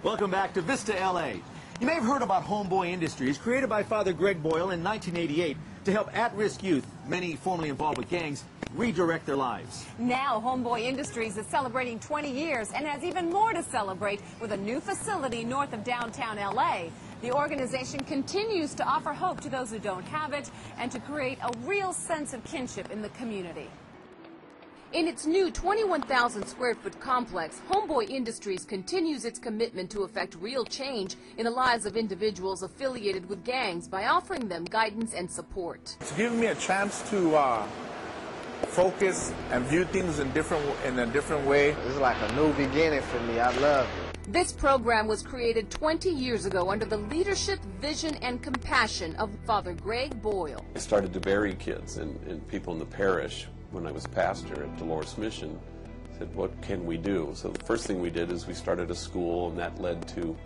Welcome back to Vista L.A. You may have heard about Homeboy Industries, created by Father Greg Boyle in 1988 to help at-risk youth, many formerly involved with gangs, redirect their lives. Now, Homeboy Industries is celebrating 20 years and has even more to celebrate with a new facility north of downtown L.A. The organization continues to offer hope to those who don't have it and to create a real sense of kinship in the community. In its new 21,000 square foot complex, Homeboy Industries continues its commitment to effect real change in the lives of individuals affiliated with gangs by offering them guidance and support. It's given me a chance to focus and view things in a different way. It's like a new beginning for me. I love it. This program was created 20 years ago under the leadership, vision, and compassion of Father Greg Boyle. I started to bury kids and people in the parish when I was pastor at Dolores Mission. Said, what can we do? So the first thing we did is we started a school, and that led to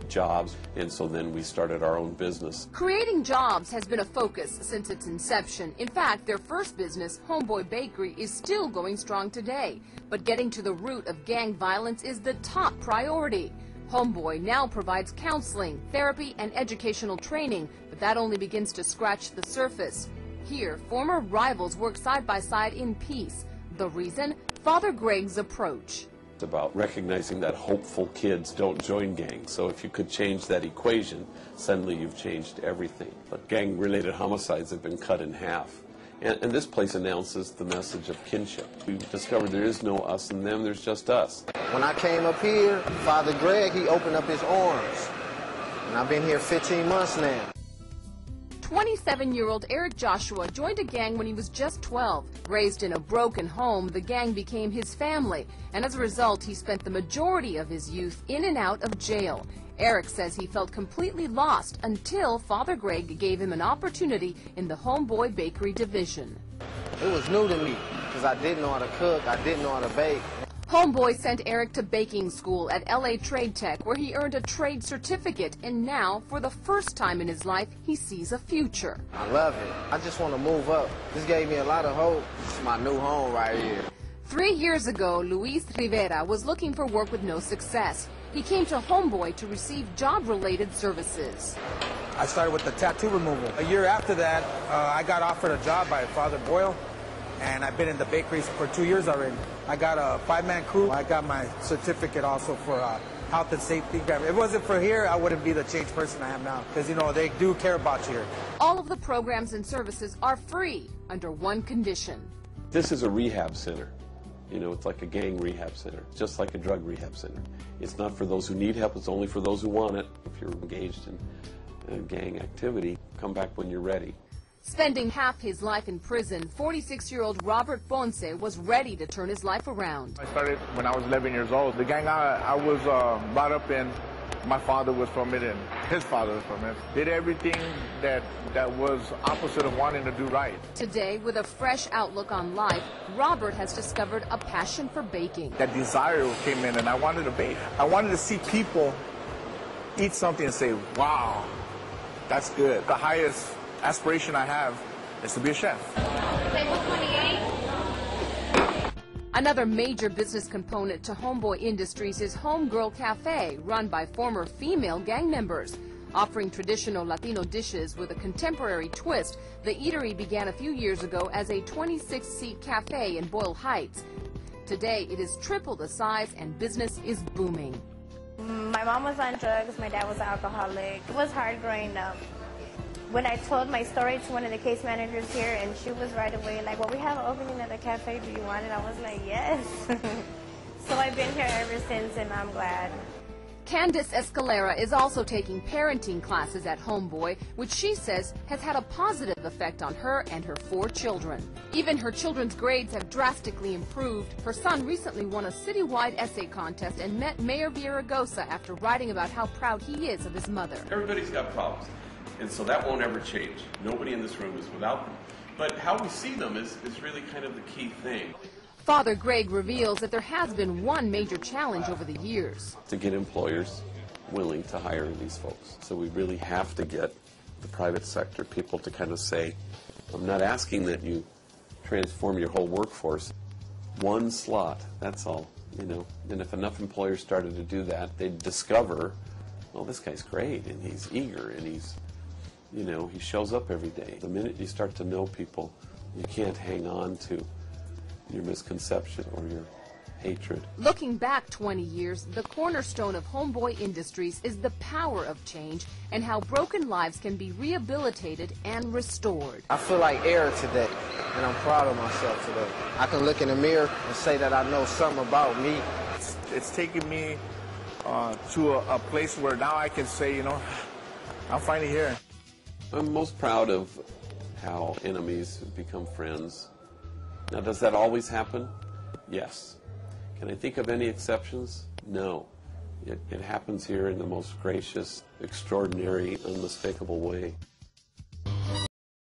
jobs, and so then we started our own business. Creating jobs has been a focus since its inception. In fact, their first business, Homeboy Bakery, is still going strong today. But getting to the root of gang violence is the top priority. Homeboy now provides counseling, therapy, and educational training, but that only begins to scratch the surface. Here, former rivals work side by side in peace. The reason? Father Greg's approach. It's about recognizing that hopeful kids don't join gangs. So if you could change that equation, suddenly you've changed everything. But gang-related homicides have been cut in half. And this place announces the message of kinship. We've discovered there is no us and them, there's just us. When I came up here, Father Greg, he opened up his arms. And I've been here 15 months now. 27-year-old Eric Joshua joined a gang when he was just 12. Raised in a broken home, the gang became his family, and as a result, he spent the majority of his youth in and out of jail. Eric says he felt completely lost until Father Greg gave him an opportunity in the Homeboy Bakery division. It was new to me because I didn't know how to cook, I didn't know how to bake. Homeboy sent Eric to baking school at L.A. Trade Tech, where he earned a trade certificate, and now, for the first time in his life, he sees a future. I love it. I just want to move up. This gave me a lot of hope. It's my new home right here. 3 years ago, Luis Rivera was looking for work with no success. He came to Homeboy to receive job-related services. I started with the tattoo removal. A year after that, I got offered a job by Father Boyle, and I've been in the bakery for 2 years already. I got a 5-man crew. I got my certificate also for health and safety. If it wasn't for here, I wouldn't be the changed person I am now, because, you know, they do care about you here. All of the programs and services are free under one condition. This is a rehab center. You know, it's like a gang rehab center, just like a drug rehab center. It's not for those who need help, it's only for those who want it. If you're engaged in gang activity, come back when you're ready. Spending half his life in prison, 46-year-old Robert Ponce was ready to turn his life around. I started when I was 11 years old. The gang I was brought up in, my father was from it and his father was from it. Did everything that was opposite of wanting to do right. Today, with a fresh outlook on life, Robert has discovered a passion for baking. That desire came in and I wanted to bake. I wanted to see people eat something and say, wow, that's good. The highest aspiration I have is to be a chef. Table 28. Another major business component to Homeboy Industries is Homegirl Cafe, run by former female gang members. Offering traditional Latino dishes with a contemporary twist, the eatery began a few years ago as a 26-seat cafe in Boyle Heights. Today, it is triple the size and business is booming. My mom was on drugs, my dad was an alcoholic. It was hard growing up. When I told my story to one of the case managers here, and she was right away like, well, we have an opening at the cafe, do you want it? I was like, yes. So I've been here ever since, and I'm glad. Candice Escalera is also taking parenting classes at Homeboy, which she says has had a positive effect on her and her 4 children. Even her children's grades have drastically improved. Her son recently won a citywide essay contest and met Mayor Villaraigosa after writing about how proud he is of his mother. Everybody's got problems, and so that won't ever change. Nobody in this room is without them. But how we see them is really kind of the key thing. Father Greg reveals that there has been one major challenge over the years. To get employers willing to hire these folks. So we really have to get the private sector people to kind of say, I'm not asking that you transform your whole workforce. One slot, that's all. You know, and if enough employers started to do that, they'd discover, well, this guy's great, and he's eager, and he's, you know, he shows up every day. The minute you start to know people, you can't hang on to your misconception or your hatred. Looking back 20 years, the cornerstone of Homeboy Industries is the power of change and how broken lives can be rehabilitated and restored. I feel like air today, and I'm proud of myself today. I can look in the mirror and say that I know something about me. It's taken me to a place where now I can say, you know, I'm finally here. I'm most proud of how enemies become friends. Now, does that always happen? Yes. Can I think of any exceptions? No. It happens here in the most gracious, extraordinary, unmistakable way.